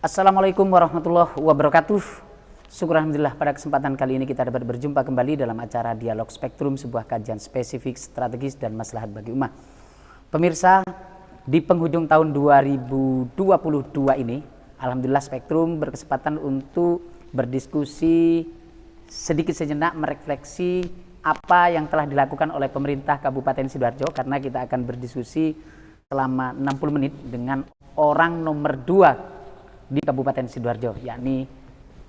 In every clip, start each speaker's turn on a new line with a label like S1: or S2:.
S1: Assalamualaikum warahmatullahi wabarakatuh. Syukur alhamdulillah pada kesempatan kali ini kita dapat berjumpa kembali dalam acara Dialog Spektrum, sebuah kajian spesifik, strategis dan maslahat bagi umat. Pemirsa, di penghujung tahun 2022 ini, alhamdulillah Spektrum berkesempatan untuk berdiskusi sedikit sejenak merefleksi apa yang telah dilakukan oleh pemerintah Kabupaten Sidoarjo, karena kita akan berdiskusi selama 60 menit dengan orang nomor 2 di Kabupaten Sidoarjo, yakni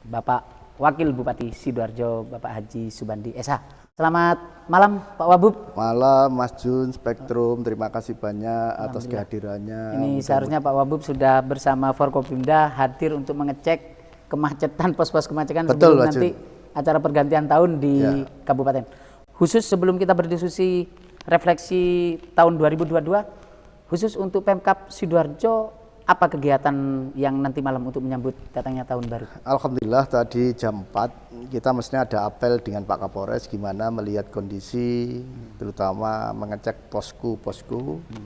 S1: Bapak Wakil Bupati Sidoarjo, Bapak Haji Subandi SH. Selamat malam Pak Wabub.
S2: Malam Mas Jun, Spektrum, terima kasih banyak atas kehadirannya.
S1: Ini seharusnya Pak Wabub sudah bersama Forkopimda hadir untuk mengecek kemacetan, pos-pos kemacetan sebelum nanti acara pergantian tahun di Kabupaten. Khusus sebelum kita berdiskusi refleksi tahun 2022, khusus untuk Pemkab Sidoarjo, apa kegiatan yang nanti malam untuk menyambut datangnya tahun baru?
S2: Alhamdulillah tadi jam 4 kita mestinya ada apel dengan Pak Kapolres gimana melihat kondisi, terutama mengecek posku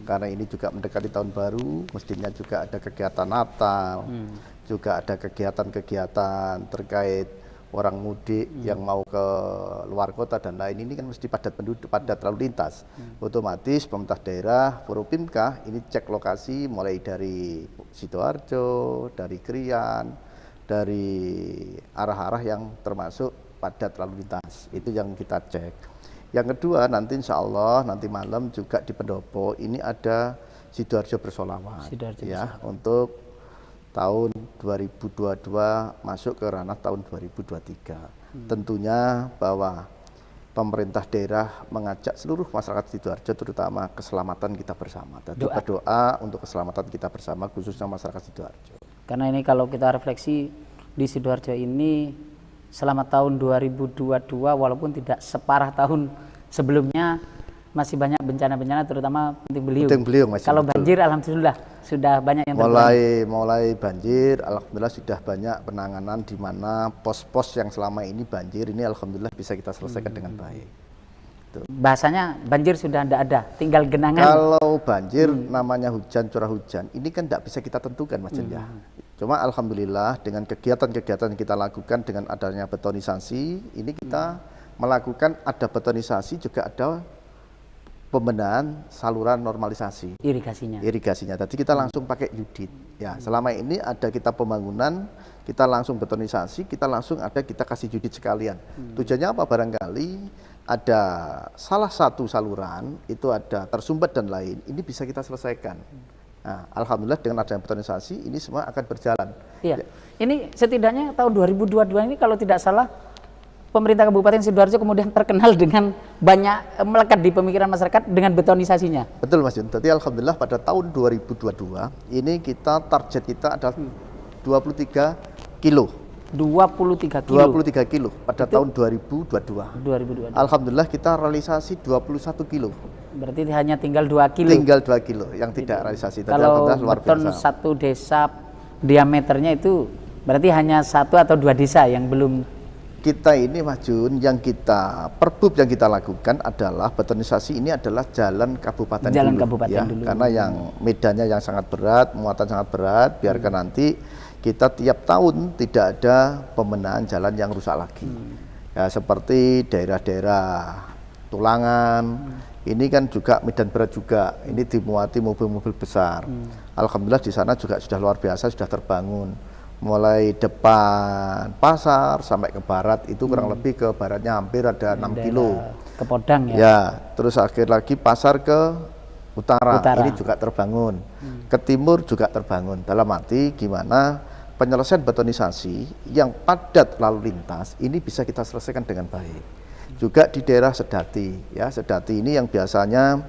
S2: karena ini juga mendekati tahun baru, mestinya juga ada kegiatan Natal, juga ada kegiatan-kegiatan terkait orang mudik yang mau ke luar kota dan lain, ini kan mesti padat penduduk, padat lalu lintas. Otomatis pemerintah daerah, Forkopimda ini cek lokasi mulai dari Sidoarjo, dari Krian, dari arah-arah yang termasuk padat lalu lintas. Itu yang kita cek. Yang kedua, nanti insya Allah nanti malam juga di Pendopo ini ada Sidoarjo Bersolawat ya, untuk tahun 2022 masuk ke ranah tahun 2023. Tentunya bahwa pemerintah daerah mengajak seluruh masyarakat Sidoarjo, terutama keselamatan kita bersama. Tadi berdoa untuk keselamatan kita bersama, khususnya masyarakat Sidoarjo.
S1: Karena ini kalau kita refleksi di Sidoarjo ini selama tahun 2022, walaupun tidak separah tahun sebelumnya, masih banyak bencana-bencana, terutama puting beliung. Kalau banjir, alhamdulillah sudah banyak yang
S2: mulai banjir, alhamdulillah sudah banyak penanganan di mana pos-pos yang selama ini banjir ini alhamdulillah bisa kita selesaikan dengan baik.
S1: Bahasanya banjir sudah tidak ada, tinggal genangan.
S2: Kalau banjir namanya hujan, curah hujan, ini kan tidak bisa kita tentukan Mas Jen. Cuma alhamdulillah dengan kegiatan-kegiatan yang kita lakukan dengan adanya betonisasi, ini kita melakukan ada betonisasi, juga ada pembenahan saluran normalisasi irigasinya. Tadi kita langsung pakai Yudit ya. Selama ini ada kita pembangunan, kita langsung betonisasi, kita langsung ada kita kasih Yudit sekalian. Tujuannya apa? Barangkali ada salah satu saluran itu ada tersumbat dan lain, ini bisa kita selesaikan. Nah, alhamdulillah dengan adanya betonisasi ini semua akan berjalan.
S1: Iya. Ini setidaknya tahun 2022 ini kalau tidak salah pemerintah Kabupaten Sidoarjo kemudian terkenal dengan banyak melekat di pemikiran masyarakat dengan betonisasinya.
S2: Betul Mas Jun. Jadi alhamdulillah pada tahun 2022 ini target kita adalah 23 kilo. 23 kilo pada tahun 2022. Alhamdulillah kita realisasi 21 kilo.
S1: Berarti hanya tinggal 2 kilo.
S2: Tinggal 2 kilo yang tidak realisasi.
S1: Kalau beton satu desa diameternya itu berarti hanya 1 atau 2 desa yang belum.
S2: Kita ini Mas Jun, yang kita perbub yang kita lakukan adalah betonisasi ini adalah jalan kabupaten dulu, karena yang medannya yang sangat berat, muatan sangat berat, biarkan nanti kita tiap tahun tidak ada pembenahan jalan yang rusak lagi. Ya, seperti daerah-daerah Tulangan, ini kan juga medan berat juga, ini dimuati mobil-mobil besar. Alhamdulillah di sana juga sudah luar biasa, sudah terbangun. Mulai depan pasar sampai ke barat itu kurang lebih ke baratnya hampir ada 6 kilo
S1: ke Podang
S2: ya. Terus akhir lagi pasar ke utara. Ini juga terbangun, ke timur juga terbangun. Dalam arti gimana penyelesaian betonisasi yang padat lalu lintas ini bisa kita selesaikan dengan baik. Juga di daerah Sedati ya, Sedati ini yang biasanya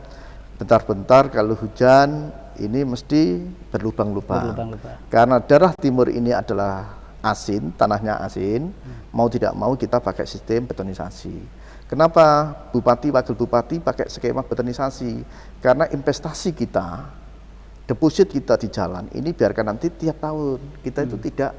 S2: bentar-bentar kalau hujan ini mesti berlubang-lubang. Karena daerah timur ini adalah asin, tanahnya asin, mau tidak mau kita pakai sistem betonisasi. Kenapa Bupati, Wakil Bupati pakai skema betonisasi? Karena investasi kita, deposit kita di jalan ini biarkan nanti tiap tahun kita itu tidak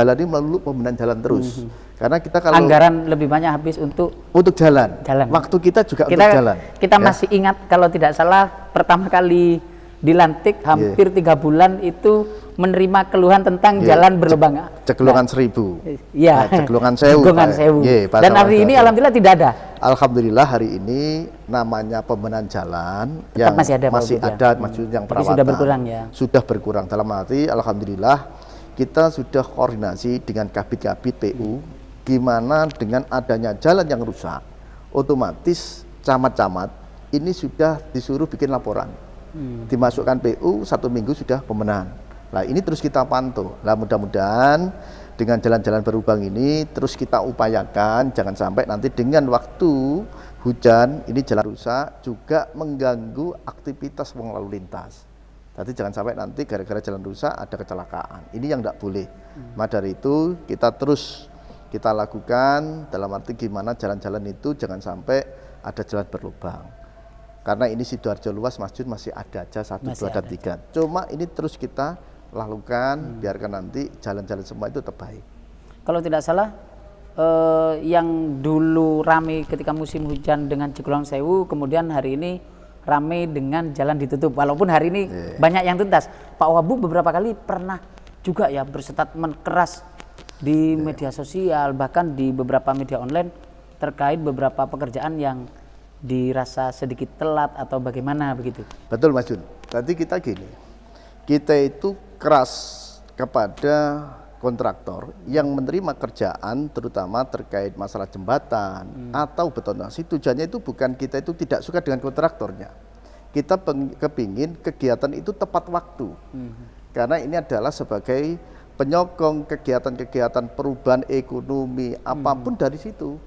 S2: jalan ini melalui pembenahan jalan terus. Karena kita kalau
S1: anggaran lebih banyak habis untuk
S2: jalan. Waktu kita juga untuk jalan.
S1: Kita masih ingat kalau tidak salah pertama kali dilantik hampir 3 bulan itu menerima keluhan tentang jalan berlubang.
S2: Ceklungan 1000.
S1: Iya.
S2: Ceklungan 1000.
S1: Ceklungan 1000. Dan hari ini alhamdulillah tidak ada.
S2: Alhamdulillah hari ini namanya pembenahan jalan yang masih ada yang perawatan.
S1: Sudah berkurang ya.
S2: Sudah berkurang dalam arti alhamdulillah kita sudah koordinasi dengan kabit-kabit PU gimana dengan adanya jalan yang rusak otomatis camat-camat ini sudah disuruh bikin laporan. Dimasukkan PU 1 minggu sudah pembenahan. Nah ini terus kita pantau. Nah mudah-mudahan dengan jalan-jalan berlubang ini terus kita upayakan jangan sampai nanti dengan waktu hujan ini jalan rusak juga mengganggu aktivitas lalu lintas. Jadi jangan sampai nanti gara-gara jalan rusak ada kecelakaan. Ini yang tidak boleh. Maka dari itu kita terus kita lakukan dalam arti gimana jalan-jalan itu jangan sampai ada jalan berlubang. Karena ini Sidoarjo luas, Mas Jun masih ada aja 1, 2, dan 3. Cuma ini terus kita lakukan, biarkan nanti jalan-jalan semua itu terbaik.
S1: Kalau tidak salah, yang dulu ramai ketika musim hujan dengan Ceklungan 1000, kemudian hari ini ramai dengan jalan ditutup. Walaupun hari ini banyak yang tuntas. Pak Wabu beberapa kali pernah juga ya berstatement keras di media sosial, bahkan di beberapa media online terkait beberapa pekerjaan yang dirasa sedikit telat atau bagaimana begitu.
S2: Betul Mas Jun. Tadi kita gini, kita itu keras kepada kontraktor yang menerima kerjaan terutama terkait masalah jembatan atau betonasi. Tujuannya itu bukan kita itu tidak suka dengan kontraktornya. Kita kepingin kegiatan itu tepat waktu. Karena ini adalah sebagai penyokong kegiatan-kegiatan perubahan ekonomi apapun dari situ.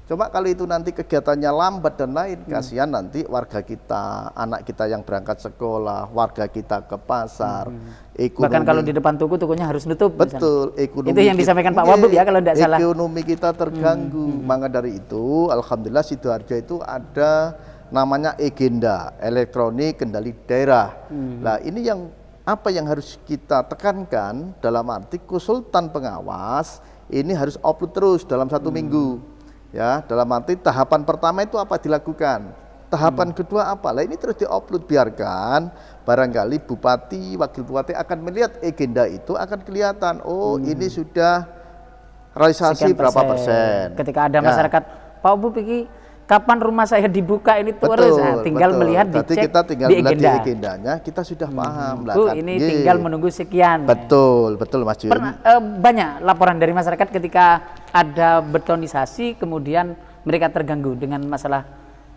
S2: Coba kalau itu nanti kegiatannya lambat dan lain, kasihan nanti warga kita, anak kita yang berangkat sekolah, warga kita ke pasar, ekonomi. Bahkan
S1: kalau di depan toko, tokonya harus nutup.
S2: Betul, ekonomi.
S1: Itu yang disampaikan Pak Wabub ya kalau tidak salah.
S2: Ekonomi kita terganggu. Maka dari itu, alhamdulillah Sidoarjo itu ada namanya agenda elektronik kendali daerah. Nah ini yang apa yang harus kita tekankan dalam arti konsultan pengawas ini harus upload terus dalam 1 minggu. Ya, dalam arti tahapan pertama itu apa dilakukan, tahapan kedua apa, lah ini terus diupload, biarkan barangkali bupati, wakil bupati akan melihat agenda itu akan kelihatan, oh ini sudah realisasi berapa persen.
S1: Ketika ada masyarakat, Pak Bu pikir kapan rumah saya dibuka ini terus, nah, tinggal melihat dicek
S2: kita tinggal
S1: di agenda.
S2: Di agendanya kita sudah paham lah.
S1: Bu, ini tinggal menunggu sekian.
S2: Betul, betul Mas Jun.
S1: Banyak laporan dari masyarakat ketika ada betonisasi kemudian mereka terganggu dengan masalah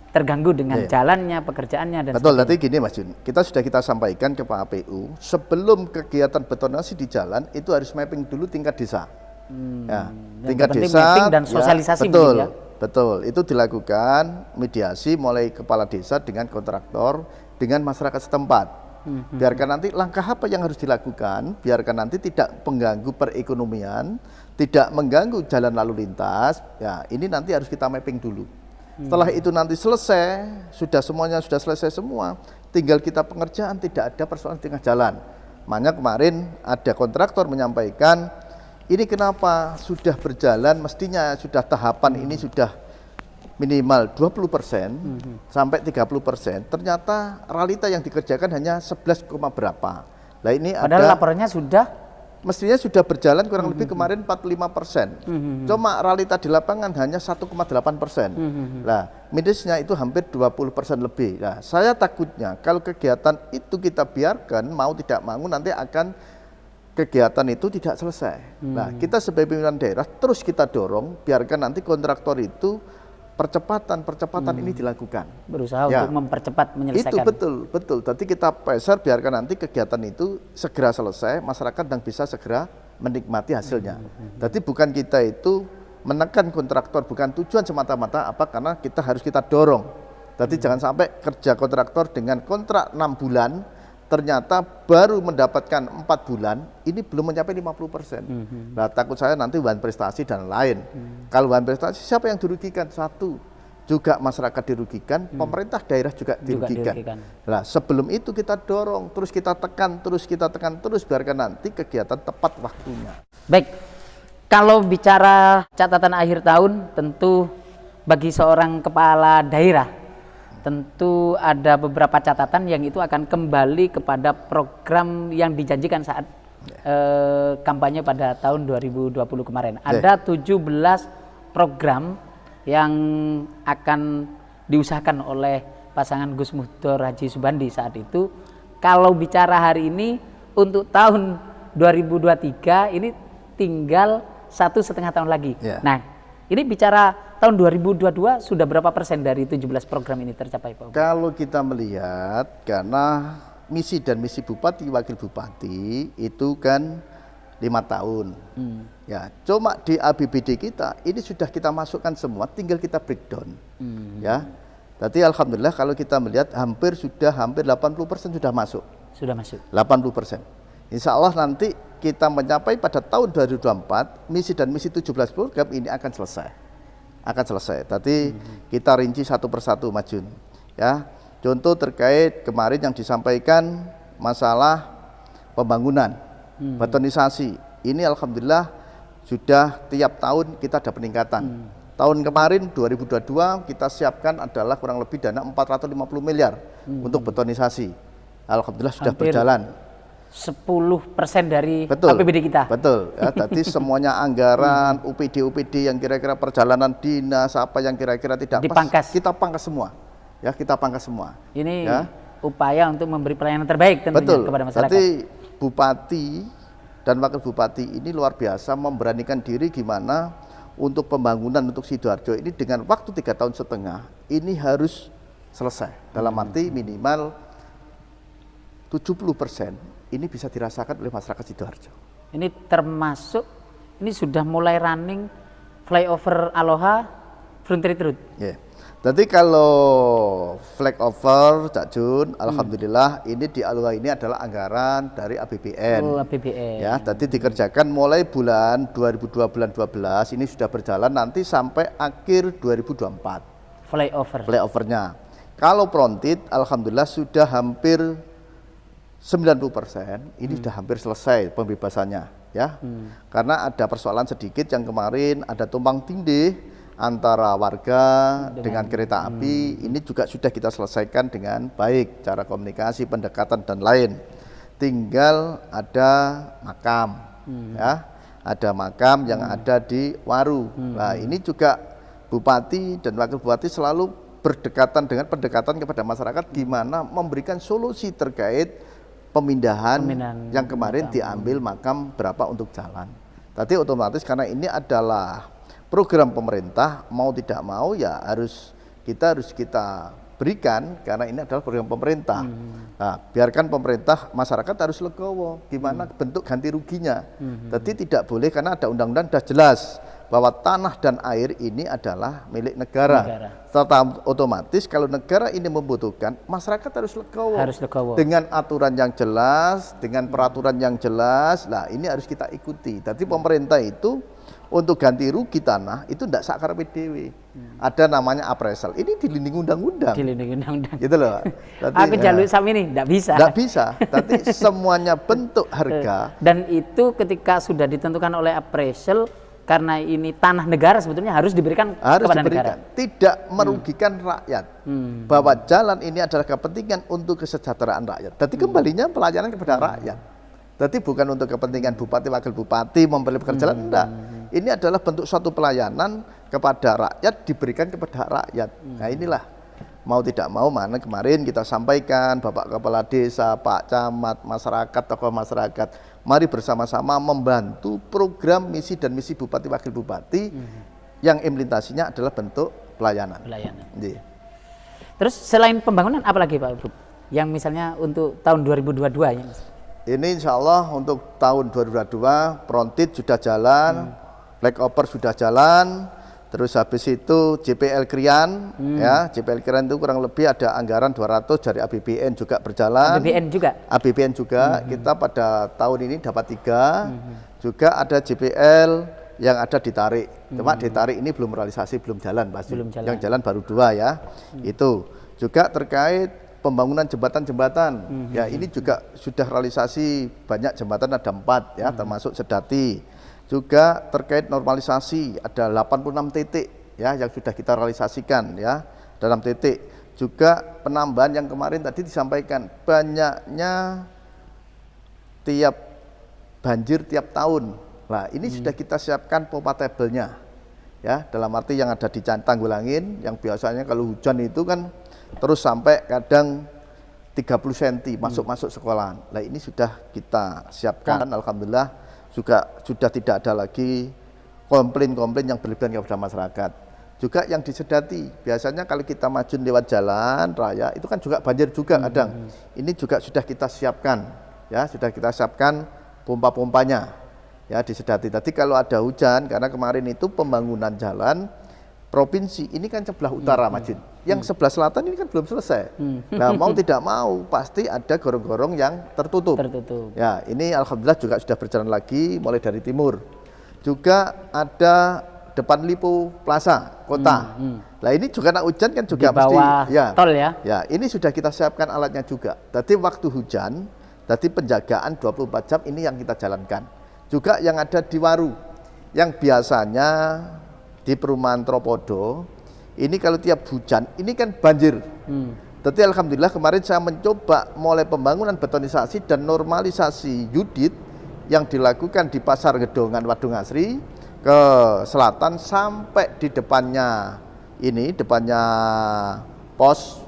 S1: terganggu dengan jalannya, pekerjaannya dan
S2: betul, nanti gini Mas Jun, kita sampaikan ke Pak APU sebelum kegiatan betonasi di jalan itu harus mapping dulu tingkat desa. Ya, tingkat desa
S1: dan sosialisasi
S2: ya, betul.
S1: Ya.
S2: Betul, itu dilakukan mediasi mulai kepala desa dengan kontraktor, dengan masyarakat setempat. Biarkan nanti langkah apa yang harus dilakukan, biarkan nanti tidak mengganggu perekonomian, tidak mengganggu jalan lalu lintas, ya ini nanti harus kita mapping dulu. Setelah itu nanti selesai, semuanya sudah selesai semua, tinggal kita pengerjaan, tidak ada persoalan di tengah jalan. Makanya kemarin ada kontraktor menyampaikan, ini kenapa sudah berjalan, mestinya sudah tahapan ini sudah minimal 20% sampai 30%. Ternyata realita yang dikerjakan hanya 11, berapa. Nah ini
S1: padahal laporannya sudah
S2: mestinya sudah berjalan kurang lebih kemarin 45%. Cuma realita di lapangan hanya 1,8%. Nah, minusnya itu hampir 20% lebih. Nah, saya takutnya kalau kegiatan itu kita biarkan mau tidak mau nanti akan kegiatan itu tidak selesai. Nah, kita sebagai pimpinan daerah terus kita dorong biarkan nanti kontraktor itu percepatan ini dilakukan.
S1: Berusaha untuk mempercepat menyelesaikan.
S2: Itu betul. Tadi kita peser biarkan nanti kegiatan itu segera selesai, masyarakat dan bisa segera menikmati hasilnya. Jadi bukan kita itu menekan kontraktor, bukan tujuan semata-mata apa karena kita dorong. Jadi jangan sampai kerja kontraktor dengan kontrak 6 bulan ternyata baru mendapatkan 4 bulan, ini belum mencapai 50%. Nah, takut saya nanti bahan prestasi dan lain. Kalau bahan prestasi, siapa yang dirugikan? Satu, juga masyarakat dirugikan, pemerintah daerah juga dirugikan. Nah, sebelum itu kita dorong, terus kita tekan, terus biarkan nanti kegiatan tepat waktunya.
S1: Baik, kalau bicara catatan akhir tahun, tentu bagi seorang kepala daerah, tentu ada beberapa catatan yang itu akan kembali kepada program yang dijanjikan saat kampanye pada tahun 2020 kemarin. Ada 17 program yang akan diusahakan oleh pasangan Gus Muhtar Haji Subandi saat itu. Kalau bicara hari ini untuk tahun 2023 ini tinggal 1,5 tahun lagi. Nah, ini bicara tahun 2022 sudah berapa persen dari 17 program ini tercapai, Pak?
S2: Kalau kita melihat, karena misi dan misi bupati wakil bupati itu kan 5 tahun. Ya, cuma di APBD kita ini sudah kita masukkan semua, tinggal kita breakdown. Ya. Jadi alhamdulillah kalau kita melihat hampir 80% sudah masuk. Sudah masuk. 80%. Insya Allah nanti kita mencapai pada tahun 2024 misi dan misi 17 program ini akan selesai. Tadi kita rinci satu persatu, Mas Jun. Ya, contoh terkait kemarin yang disampaikan masalah pembangunan, betonisasi. Ini alhamdulillah sudah tiap tahun kita ada peningkatan. Tahun kemarin 2022 kita siapkan adalah kurang lebih dana 450 miliar untuk betonisasi. Alhamdulillah sudah berjalan.
S1: 10% dari APBD kita.
S2: Betul. Ya, tadi semuanya anggaran, UPD yang kira-kira perjalanan dinas, apa yang kira-kira tidak
S1: dipangkas.
S2: Pas, kita pangkas semua. Ya, kita pangkas semua.
S1: Ini upaya untuk memberi pelayanan terbaik tentunya kepada masyarakat.
S2: Tadi bupati dan wakil bupati ini luar biasa memberanikan diri gimana untuk pembangunan untuk Sidoarjo ini dengan waktu 3,5 tahun ini harus selesai. Dalam arti minimal 70% ini bisa dirasakan oleh masyarakat Sidoarjo.
S1: Ini termasuk, ini sudah mulai running flyover Aloha Frontier Road.
S2: Jadi kalau flyover, Cak Jun, alhamdulillah ini di Aloha ini adalah anggaran dari APBN.
S1: APBN.
S2: Ya, tadi dikerjakan mulai bulan 2012 ini sudah berjalan nanti sampai akhir 2024. Flyovernya. Kalau frontit, alhamdulillah sudah hampir 90% ini sudah hampir selesai pembebasannya, ya. Karena ada persoalan sedikit yang kemarin ada tumpang tindih antara warga dengan kereta api, ini juga sudah kita selesaikan dengan baik, cara komunikasi, pendekatan dan lain. Tinggal ada makam, ya, ada makam yang ada di Waru. Nah, ini juga bupati dan wakil bupati selalu berdekatan dengan pendekatan kepada masyarakat, gimana memberikan solusi terkait pemindahan yang kemarin diambil makam berapa untuk jalan. Tadi otomatis karena ini adalah program pemerintah, mau tidak mau ya harus kita berikan karena ini adalah program pemerintah. Nah, biarkan pemerintah, masyarakat harus legowo gimana bentuk ganti ruginya. Jadi tidak boleh karena ada undang-undang sudah jelas bahwa tanah dan air ini adalah milik negara. Serta otomatis kalau negara ini membutuhkan, masyarakat harus legowo. Dengan aturan yang jelas, dengan peraturan yang jelas. Nah, ini harus kita ikuti. Jadi pemerintah itu untuk ganti rugi tanah itu tidak sakar PDW. Ada namanya appraisal. Ini dilindungi undang-undang. Gitu loh.
S1: Aku jalur sama ini tidak bisa.
S2: Tidak bisa. Tapi semuanya bentuk harga.
S1: Dan itu ketika sudah ditentukan oleh appraisal, karena ini tanah negara sebetulnya harus diberikan kepada negara.
S2: Tidak merugikan rakyat. Bahwa jalan ini adalah kepentingan untuk kesejahteraan rakyat. Jadi kembalinya pelayanan kepada rakyat. Jadi bukan untuk kepentingan bupati, wakil bupati membeli pekerjaan, enggak. Ini adalah bentuk suatu pelayanan kepada rakyat, diberikan kepada rakyat. Nah, inilah mau tidak mau, mana kemarin kita sampaikan Bapak Kepala Desa, Pak Camat, masyarakat, tokoh masyarakat, mari bersama-sama membantu program misi dan misi bupati wakil bupati yang implementasinya adalah bentuk pelayanan.
S1: Terus selain pembangunan apa lagi Pak Bud? Yang misalnya untuk tahun 2022 ya Mas?
S2: Ini insya Allah untuk tahun 2022 frontit sudah jalan, flyover sudah jalan, terus habis itu JPL Krian, ya JPL Krian itu kurang lebih ada anggaran 200 dari APBN juga berjalan. APBN juga kita pada tahun ini dapat 3, juga ada JPL yang ada ditarik, cuma ditarik ini belum realisasi, belum jalan pasti. Yang jalan baru 2 ya. Itu juga terkait pembangunan jembatan-jembatan, ya ini juga sudah realisasi banyak jembatan, ada 4 ya, termasuk Sedati. Juga terkait normalisasi ada 86 titik ya yang sudah kita realisasikan ya dalam titik. juga penambahan yang kemarin tadi disampaikan, banyaknya tiap banjir tiap tahun. Nah, ini sudah kita siapkan pompa tabelnya. Ya, dalam arti yang ada di Tanggulangin, yang biasanya kalau hujan itu kan terus sampai kadang 30 cm masuk sekolahan. Nah, ini sudah kita siapkan. Alhamdulillah juga sudah tidak ada lagi komplain-komplain yang berlebihan kepada masyarakat. Juga yang disedati, biasanya kalau kita maju lewat jalan raya itu kan juga banjir juga kadang. Ini juga sudah kita siapkan, ya sudah kita siapkan pompa-pompanya, ya disedati. Tadi kalau ada hujan, karena kemarin itu pembangunan jalan provinsi ini kan sebelah utara Majid, yang sebelah selatan ini kan belum selesai. Nah, mau tidak mau pasti ada gorong-gorong yang tertutup. Ya, ini alhamdulillah juga sudah berjalan lagi mulai dari timur. Juga ada depan Lipo Plaza kota. Nah, ini juga nak hujan kan juga
S1: di bawah
S2: pasti ya.
S1: Tol ya.
S2: Ya, ini sudah kita siapkan alatnya juga. Tadi waktu hujan, tadi penjagaan 24 jam ini yang kita jalankan. Juga yang ada di Waru, yang biasanya di perumahan Tropodo, ini kalau tiap hujan, ini kan banjir. Tapi alhamdulillah kemarin saya mencoba mulai pembangunan betonisasi dan normalisasi Yudit yang dilakukan di Pasar Gedongan Wadung Asri ke selatan sampai di depannya ini, depannya pos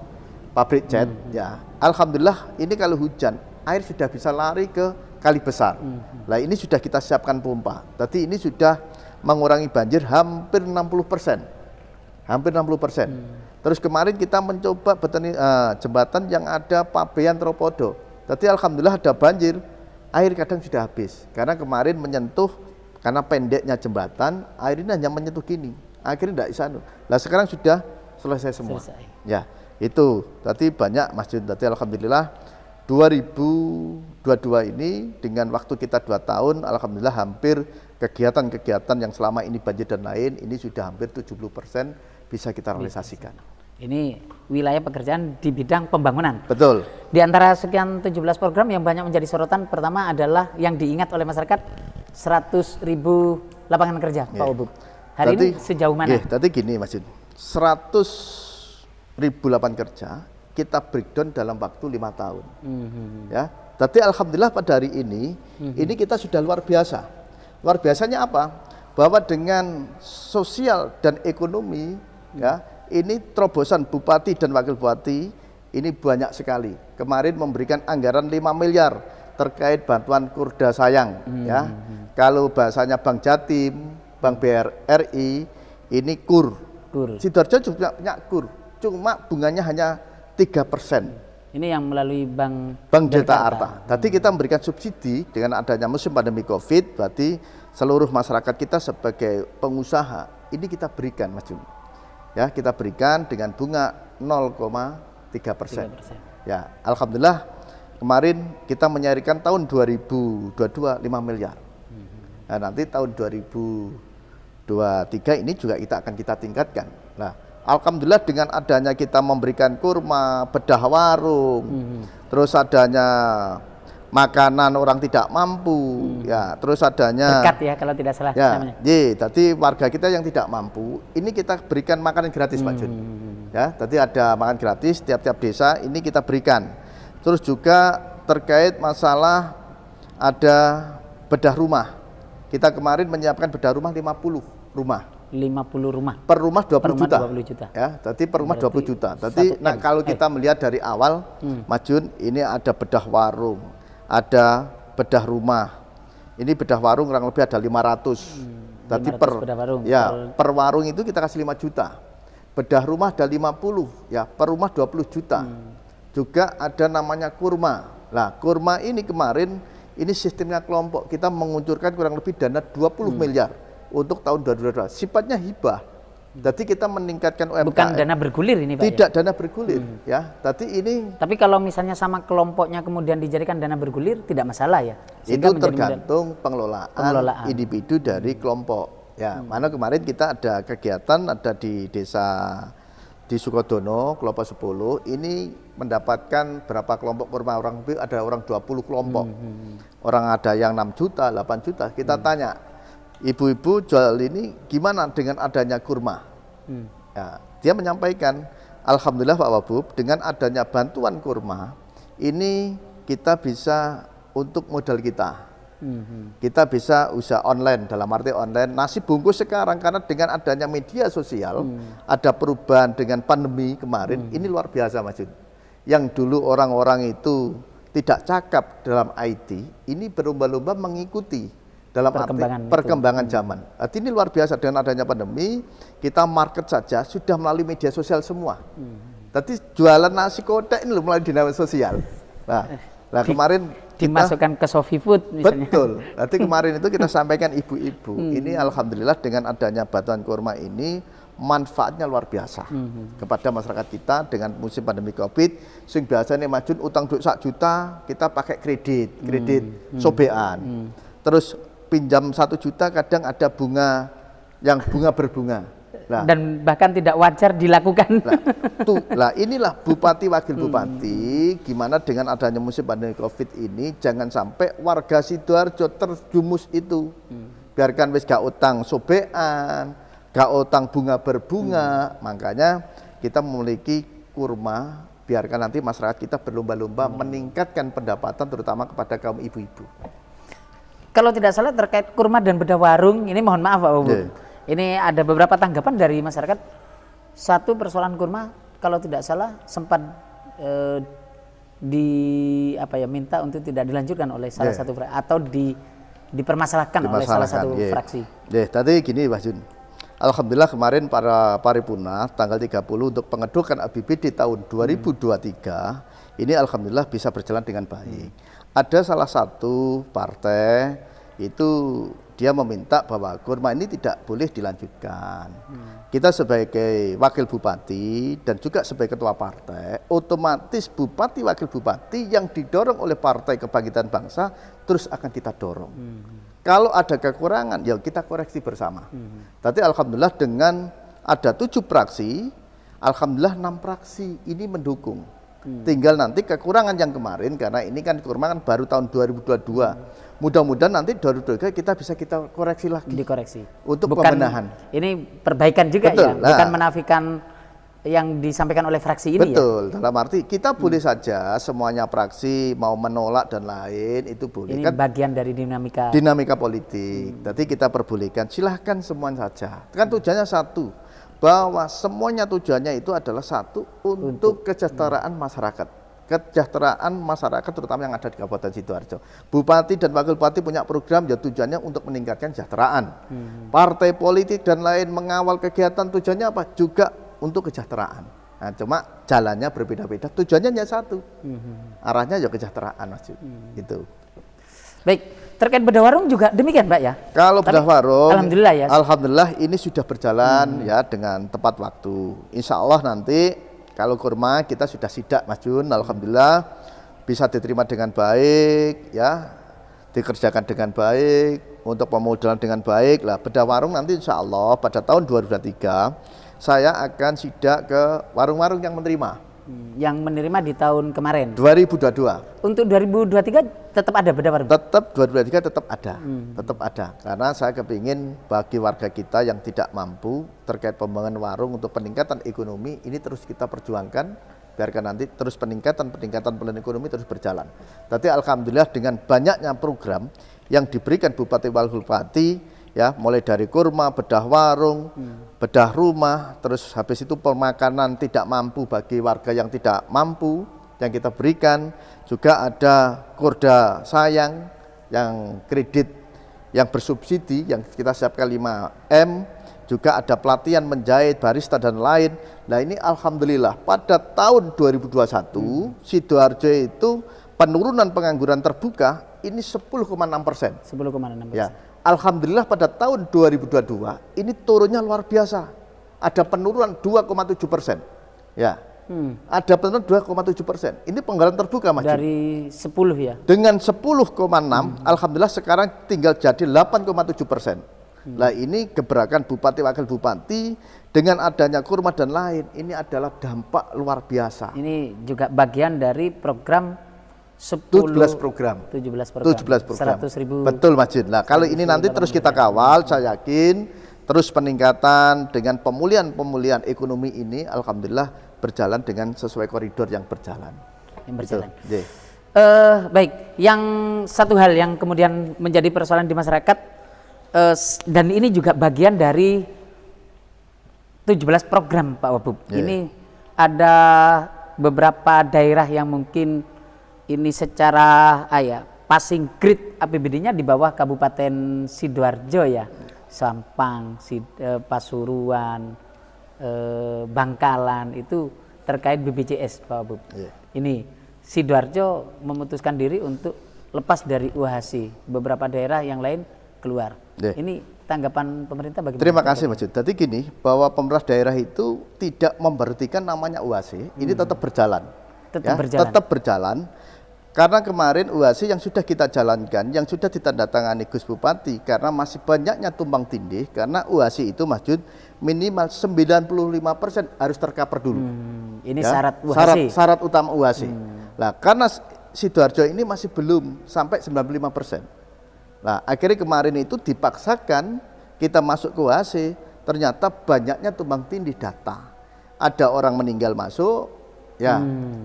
S2: pabrik jet. Ya, alhamdulillah ini kalau hujan air sudah bisa lari ke Kali Besar. Nah, ini sudah kita siapkan pompa. Tadi ini sudah mengurangi banjir hampir 60%. Hampir 60%. Terus kemarin kita mencoba jembatan yang ada Pabean Tropodo. Tadi alhamdulillah ada banjir, air kadang sudah habis. Karena kemarin menyentuh, karena pendeknya jembatan, air ini hanya menyentuh gini. Akhirnya tidak bisa. Nah, sekarang sudah selesai semua. Ya, itu. Tadi banyak masjid. Tadi alhamdulillah 2022 ini dengan waktu kita 2 tahun, alhamdulillah hampir kegiatan-kegiatan yang selama ini banjir dan lain, ini sudah hampir 70% bisa kita realisasikan.
S1: Ini wilayah pekerjaan di bidang pembangunan.
S2: Betul.
S1: Di antara sekian 17 program yang banyak menjadi sorotan, pertama adalah yang diingat oleh masyarakat 100.000 lapangan kerja, Pak Wabub. Hari ini sejauh mana?
S2: Tadi gini Mas Jun, 100.000 lapangan kerja kita breakdown dalam waktu 5 tahun. Ya, tapi alhamdulillah pada hari ini kita sudah luar biasa. Luar biasanya apa? Bahwa dengan sosial dan ekonomi, ya, ini terobosan bupati dan wakil bupati ini banyak sekali. Kemarin memberikan anggaran 5 miliar terkait bantuan kurda sayang. Ya, kalau bahasanya Bank Jatim, Bank BRI, ini kur. Sidoarjo juga punya kur, cuma bunganya hanya 3%.
S1: Ini yang melalui Bank
S2: Delta Arta. Tadi kita memberikan subsidi dengan adanya musim pandemi COVID, berarti seluruh masyarakat kita sebagai pengusaha ini kita berikan, Mas Jun. Ya, kita berikan dengan bunga 0,3%. Ya, alhamdulillah kemarin kita menyairkan tahun 2022 5 miliar. Nah, nanti tahun 2023 ini juga akan kita tingkatkan. Nah, alhamdulillah dengan adanya kita memberikan kurma, bedah warung, terus adanya makanan orang tidak mampu, ya, terus adanya
S1: berkat ya kalau tidak salah namanya.
S2: Tadi warga kita yang tidak mampu, ini kita berikan makanan gratis Pak Jun. Ya, tadi ada makan gratis tiap-tiap desa ini kita berikan. Terus juga terkait masalah ada bedah rumah. Kita kemarin menyiapkan bedah rumah 50 rumah.
S1: 50 rumah.
S2: Per rumah 20 juta.
S1: 20 juta.
S2: Ya, tadi per rumah 20 juta. Tadi nah kalau kita melihat dari awal, Majun, ini ada bedah warung, ada bedah rumah. Ini bedah warung kurang lebih ada 500. Tadi per warung itu kita kasih 5 juta. Bedah rumah ada 50, ya, per rumah 20 juta. Juga ada namanya kurma. Nah, kurma ini kemarin ini sistemnya kelompok. Kita menguncurkan kurang lebih dana 20 miliar. Untuk tahun 2022, sifatnya hibah. Jadi kita meningkatkan UMKM.
S1: Bukan dana bergulir ini Pak?
S2: Tidak dana bergulir, ya. Tapi
S1: kalau misalnya sama kelompoknya kemudian dijadikan dana bergulir tidak masalah ya?
S2: Itu tergantung pengelolaan individu dari kelompok. Ya, mana kemarin kita ada kegiatan ada di desa di Sukodono, kelompok 10, ini mendapatkan berapa kelompok kurma, ada orang 20 kelompok. Orang ada yang 6 juta, 8 juta. Kita tanya, ibu-ibu jual ini gimana dengan adanya kurma? Ya, dia menyampaikan alhamdulillah Pak Wabub, dengan adanya bantuan kurma, ini kita bisa untuk modal kita. Kita bisa usaha online, dalam arti online nasi bungkus sekarang, karena dengan adanya media sosial ada perubahan dengan pandemi kemarin, ini luar biasa Mas Jun. Yang dulu orang-orang itu tidak cakap dalam IT, ini berlomba-lomba mengikuti dalam perkembangan zaman. Arti ini luar biasa, dengan adanya pandemi kita market saja sudah melalui media sosial semua. Tadi jualan nasi kotak ini melalui dinamika sosial. Nah kemarin
S1: dimasukkan ke Sofi Food misalnya.
S2: Betul. Nanti kemarin itu kita sampaikan ibu-ibu. Ini alhamdulillah dengan adanya bantuan kurma ini manfaatnya luar biasa kepada masyarakat kita dengan musim pandemi Covid. Sing biasanya Majun utang duit 1 juta, kita pakai kredit sobean. Terus pinjam 1 juta, kadang ada bunga yang bunga berbunga. Nah,
S1: dan bahkan tidak wajar dilakukan.
S2: Lah inilah bupati wakil bupati, gimana dengan adanya musim pandemi Covid ini jangan sampai warga Sidoarjo terjumus itu. Biarkan wis gak utang sobean, gak utang bunga berbunga. Makanya kita memiliki kurma, biarkan nanti masyarakat kita berlomba-lomba meningkatkan pendapatan terutama kepada kaum ibu-ibu.
S1: Kalau tidak salah terkait kurma dan bedah warung, ini mohon maaf Pak Wabub. Ini ada beberapa tanggapan dari masyarakat. Satu, persoalan kurma kalau tidak salah sempat minta untuk tidak dilanjutkan oleh salah satu fraksi atau dipermasalahkan oleh salah satu fraksi.
S2: Tadi gini Mas Jun. Alhamdulillah kemarin para paripurna tanggal 30 untuk pengedokan APBD tahun 2023 ini alhamdulillah bisa berjalan dengan baik. Ada salah satu partai itu dia meminta bahwa kurma ini tidak boleh dilanjutkan. Kita sebagai wakil bupati dan juga sebagai ketua partai, otomatis bupati wakil bupati yang didorong oleh Partai Kebangkitan Bangsa terus akan kita dorong. Kalau ada kekurangan, ya kita koreksi bersama. Tapi alhamdulillah dengan ada 7 fraksi, alhamdulillah 6 fraksi ini mendukung. Tinggal nanti kekurangan yang kemarin, karena ini kan kurma kan baru tahun 2022. Mudah-mudahan nanti 2023 kita bisa koreksi lagi.
S1: Dikoreksi.
S2: Untuk pembenahan.
S1: Ini perbaikan juga. Betul, ya, bukan menafikan yang disampaikan oleh fraksi ini.
S2: Betul, dalam arti kita boleh saja semuanya fraksi mau menolak dan lain itu boleh.
S1: Ini kan bagian dari
S2: dinamika politik. Jadi kita perbolehkan, silahkan semuanya saja. Kan tujuannya satu, bahwa semuanya tujuannya itu adalah satu untuk kesejahteraan masyarakat. Kesejahteraan masyarakat terutama yang ada di Kabupaten Sidoarjo. Bupati dan wakil bupati punya program ya tujuannya untuk meningkatkan kesejahteraan. Partai politik dan lain mengawal kegiatan tujuannya apa? Juga untuk kesejahteraan. Nah, cuma jalannya berbeda-beda, tujuannya hanya satu. Arahnya ya kesejahteraan Mas. Gitu.
S1: Baik, terkait bedah warung juga demikian Pak ya?
S2: Kalau bedah warung,
S1: alhamdulillah ya.
S2: Alhamdulillah ini sudah berjalan ya dengan tepat waktu. Insya Allah nanti kalau kurma kita sudah sidak Mas Jun, alhamdulillah bisa diterima dengan baik ya, dikerjakan dengan baik, untuk pemodalan dengan baik lah. Bedah warung nanti insya Allah pada tahun 2023 saya akan sidak ke warung-warung yang menerima.
S1: Yang menerima di tahun kemarin
S2: 2022.
S1: Untuk 2023 tetap ada bedah warung?
S2: Tetap 2023 tetap ada. Tetap ada, karena saya kepingin bagi warga kita yang tidak mampu terkait pembangunan warung untuk peningkatan ekonomi ini terus kita perjuangkan, biarkan nanti terus peningkatan ekonomi terus berjalan. Tapi alhamdulillah dengan banyaknya program yang diberikan Bupati Wakil Bupati ya, mulai dari kurma, bedah warung, bedah rumah, terus habis itu pemakanan tidak mampu bagi warga yang tidak mampu yang kita berikan, juga ada Kurda Sayang yang kredit yang bersubsidi yang kita siapkan 5M, juga ada pelatihan menjahit, barista dan lain. Nah ini alhamdulillah pada tahun 2021 Sidoarjo itu penurunan pengangguran terbuka ini 10,6%.
S1: 10,6%.
S2: Ya. Alhamdulillah pada tahun 2022 ini turunnya luar biasa, ada penurunan 2,7%. Ya, ada penurunan 2,7%. Ini pengangguran terbuka Mas.
S1: Dari 10 ya.
S2: Dengan 10,6, alhamdulillah sekarang tinggal jadi 8,7%. Nah ini gebrakan Bupati Wakil Bupati dengan adanya kurma dan lain, ini adalah dampak luar biasa.
S1: Ini juga bagian dari program
S2: 17 program.
S1: 17 program. 100.000.
S2: Betul Mas Jin. Nah, kalau ini nanti terus kita kawal, saya yakin terus peningkatan dengan pemulihan ekonomi ini alhamdulillah berjalan dengan sesuai koridor yang berjalan.
S1: Yang berjalan.
S2: Gitu.
S1: Baik, yang satu hal yang kemudian menjadi persoalan di masyarakat, dan ini juga bagian dari 17 program Pak Wabub. Ini ada beberapa daerah yang mungkin ini secara passing grade APBD-nya di bawah Kabupaten Sidoarjo ya, Sampang, Pasuruan, Bangkalan itu terkait BPJS Pak Wabub. Ini Sidoarjo memutuskan diri untuk lepas dari UHC, beberapa daerah yang lain keluar. Ini tanggapan pemerintah bagaimana?
S2: Terima kasih Mas Jud. Jadi gini, bahwa pemerintah daerah itu tidak memberhentikan namanya UHC, ini tetap berjalan. Tetap berjalan. Karena kemarin UHC yang sudah kita jalankan, yang sudah ditandatangani Gus Bupati, karena masih banyaknya tumpang tindih, karena UHC itu Mas Jud minimal 95% harus tercover dulu.
S1: Ini syarat UHC.
S2: Syarat utama UHC. Nah, karena Sidoarjo ini masih belum sampai 95%. Nah, akhirnya kemarin itu dipaksakan kita masuk ke UHC, ternyata banyaknya tumpang tindih data. Ada orang meninggal masuk, ya,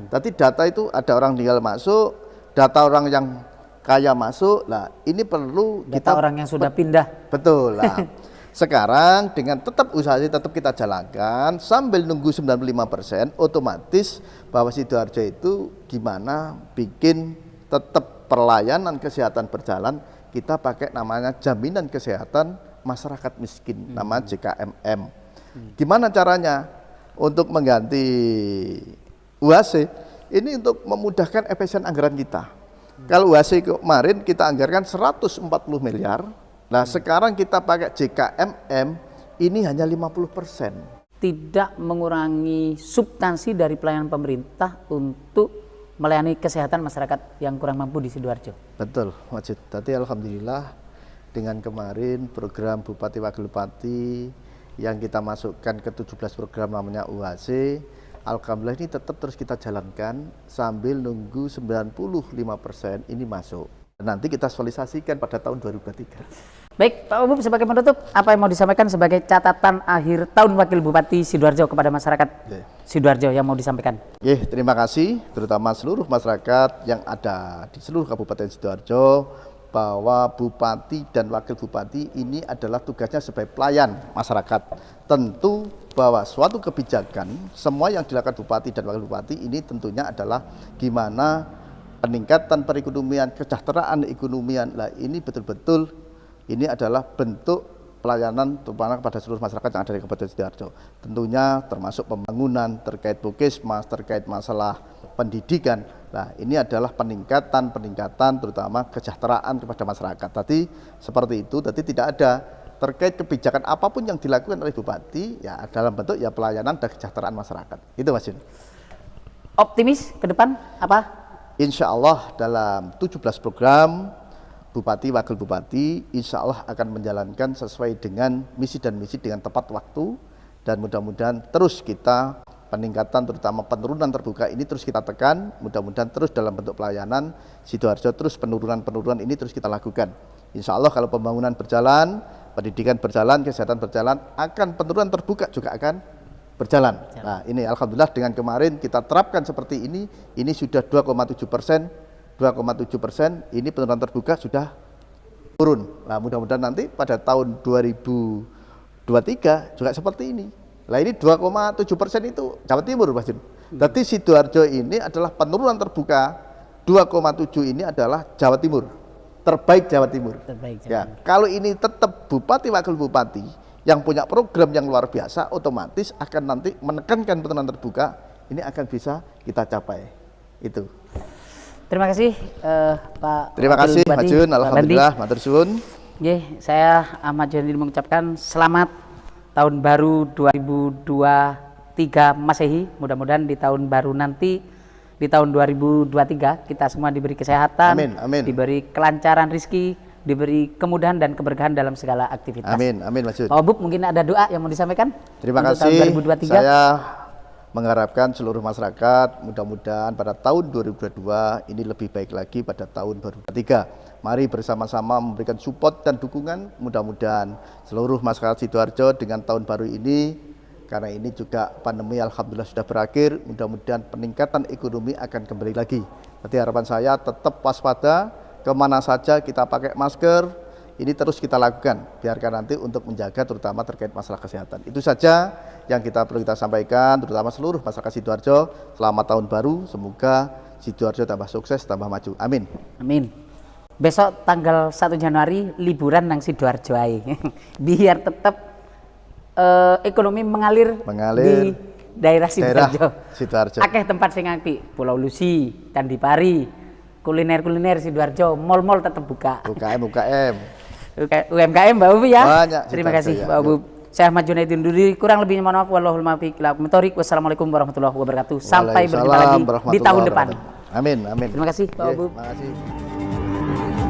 S2: tadi data itu ada orang meninggal masuk, data orang yang kaya masuk. Lah, ini perlu
S1: data orang yang sudah pindah.
S2: Betul lah. Sekarang dengan tetap usaha tetap kita jalankan sambil nunggu 95%, otomatis bahwa Sidoarjo itu gimana bikin tetap pelayanan kesehatan berjalan, kita pakai namanya jaminan kesehatan masyarakat miskin, nama JKMM. Gimana caranya untuk mengganti UHC? Ini untuk memudahkan efisien anggaran kita. Kalau UHC kemarin kita anggarkan 140 miliar, nah sekarang kita pakai JKMM, ini hanya 50%.
S1: Tidak mengurangi substansi dari pelayanan pemerintah untuk melayani kesehatan masyarakat yang kurang mampu di Sidoarjo.
S2: Betul, Wajid. Tadi alhamdulillah dengan kemarin program Bupati Wakil Bupati yang kita masukkan ke 17 program namanya UHC, alhamdulillah ini tetap terus kita jalankan sambil nunggu 95% ini masuk. Nanti kita visualisasikan pada tahun 2023.
S1: Baik, Pak Wabub, sebagai penutup, apa yang mau disampaikan sebagai catatan akhir tahun Wakil Bupati Sidoarjo kepada masyarakat Sidoarjo yang mau disampaikan?
S2: Terima kasih, terutama seluruh masyarakat yang ada di seluruh Kabupaten Sidoarjo, bahwa Bupati dan Wakil Bupati ini adalah tugasnya sebagai pelayan masyarakat. Tentu bahwa suatu kebijakan, semua yang dilakukan Bupati dan Wakil Bupati ini tentunya adalah gimana peningkatan perekonomian, kesejahteraan ekonomian. Lah ini betul-betul ini adalah bentuk pelayanan terutama kepada seluruh masyarakat yang ada di Kabupaten Sidoarjo. Tentunya termasuk pembangunan terkait Puskesmas, terkait masalah pendidikan. Nah, ini adalah peningkatan terutama kesejahteraan kepada masyarakat. Tadi seperti itu, tadi tidak ada terkait kebijakan apapun yang dilakukan oleh Bupati ya dalam bentuk ya pelayanan dan kesejahteraan masyarakat. Itu Mas Jun.
S1: Optimis ke depan apa?
S2: Insya Allah dalam 17 program Bupati, Wakil Bupati insya Allah akan menjalankan sesuai dengan misi dan misi dengan tepat waktu, dan mudah-mudahan terus kita peningkatan terutama penurunan terbuka ini terus kita tekan, mudah-mudahan terus dalam bentuk pelayanan Sidoarjo terus penurunan ini terus kita lakukan. Insya Allah kalau pembangunan berjalan, pendidikan berjalan, kesehatan berjalan, akan penurunan terbuka juga akan berjalan. Nah ini alhamdulillah dengan kemarin kita terapkan seperti ini sudah 2,7%. 2,7%, ini penurunan terbuka sudah turun. Nah mudah-mudahan nanti pada tahun 2023 juga seperti ini. Nah ini 2,7% itu Jawa Timur Mas Jun. Jadi Sidoarjo ini adalah penurunan terbuka, 2,7 ini adalah Jawa Timur, terbaik Jawa Timur. Ya, kalau ini tetap Bupati Wakil Bupati yang punya program yang luar biasa, otomatis akan nanti menekankan penurunan terbuka, ini akan bisa kita capai. Itu.
S1: Terima kasih Pak.
S2: Terima kasih Mas Jun, alhamdulillah matur suwun.
S1: Saya Ahmad Joni mengucapkan selamat tahun baru 2023 Masehi. Mudah-mudahan di tahun baru nanti di tahun 2023 kita semua diberi kesehatan,
S2: amin.
S1: Diberi kelancaran rezeki, diberi kemudahan dan keberkahan dalam segala aktivitas.
S2: Amin Mas Jun.
S1: Pak Wabub, mungkin ada doa yang mau disampaikan?
S2: Terima kasih. Tahun 2023. Saya mengharapkan seluruh masyarakat mudah-mudahan pada tahun 2022 ini lebih baik lagi pada tahun 2023. Mari bersama-sama memberikan support dan dukungan, mudah-mudahan seluruh masyarakat Sidoarjo dengan tahun baru ini Karena ini juga pandemi alhamdulillah sudah berakhir, mudah-mudahan peningkatan ekonomi akan kembali lagi. Jadi harapan saya tetap waspada, kemana saja kita pakai masker, ini terus kita lakukan, biarkan nanti untuk menjaga terutama terkait masalah kesehatan. Itu saja yang perlu kita sampaikan, terutama seluruh masyarakat Sidoarjo. Selamat tahun baru, semoga Sidoarjo tambah sukses, tambah maju. Amin.
S1: Amin. Besok tanggal 1 Januari liburan nang Sidoarjo ae. Biar tetap ekonomi mengalir di daerah Sidoarjo. Akeh tempat sing apik, Pulau Lusi, Candi Pari, kuliner Sidoarjo, mal-mal tetap buka. UMKM Mbak Ubi ya.
S2: Banyak.
S1: Terima kasih Mbak Ubi. Saya Ahmad Junaidin Duri, kurang lebihnya mohon maaf. Wallahul muwaffiq. Wassalamualaikum warahmatullahi wabarakatuh. Sampai berjumpa lagi di tahun depan.
S2: Amin.
S1: Terima kasih Pak Ubu.
S2: Terima kasih.